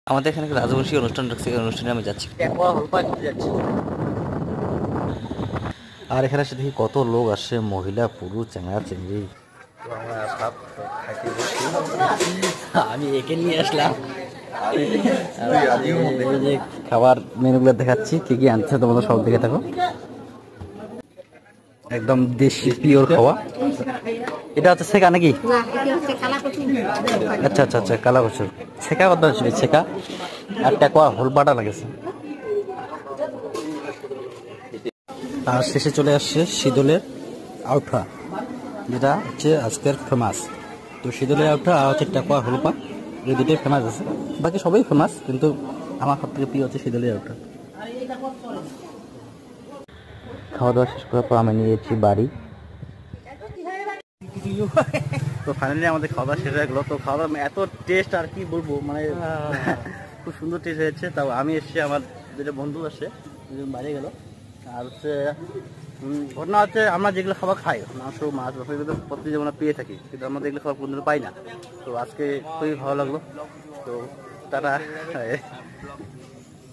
আমাদের এখানে একটা রাজবংশী অনুষ্ঠান রাখছে, এই অনুষ্ঠানে আমি যাচ্ছি। আর এখানে এসে দেখি কত লোক আসে, মহিলা পুরুষ চ্যাংড়া চেংড়ি। আমি একে নিয়ে আসলাম, খাবার মেনুগুলো দেখাচ্ছি কি কি আনছে, তোমাদের সব দেখে থাকো। একদম দেশি পিওর খাওয়া। এটা হচ্ছে ছেকা নাকি? আচ্ছা আচ্ছা আচ্ছা, কালা কচু ছেকা কত আসবে? ছেকা আর টাকা হোল বাটা লাগেছে। আর শেষে চলে আসছে শীতলের আউঠা, যেটা হচ্ছে আজকের ফেমাস। তো শীতলের আউঠা আর হচ্ছে টাকা হোলপা, এই দুটোই ফেমাস আছে। বাকি সবই ফেমাস, কিন্তু আমার সব থেকে প্রিয় হচ্ছে শীতলের আউঠা। খাওয়া দাওয়া শেষ করার পর আমি নিয়েছি বাড়ি। তো ফাইনালি আমাদের খাওয়া দাওয়া শেষ হয়ে গেলো। তো খাওয়া দাওয়া এত টেস্ট আর কি বলবো, মানে খুব সুন্দর টেস্ট হয়েছে। তাও আমি এসেছি, আমার যেটা বন্ধু আসে বাইরে গেল। আর হচ্ছে ঘটনা হচ্ছে, আমরা যেগুলো খাবার খাই, মাংস মাছ এগুলো প্রতিদিন আমরা পেয়ে থাকি, কিন্তু আমরা যেগুলো খাবার কোনোদিন পাই না। তো আজকে খুবই ভালো লাগলো। তো তারা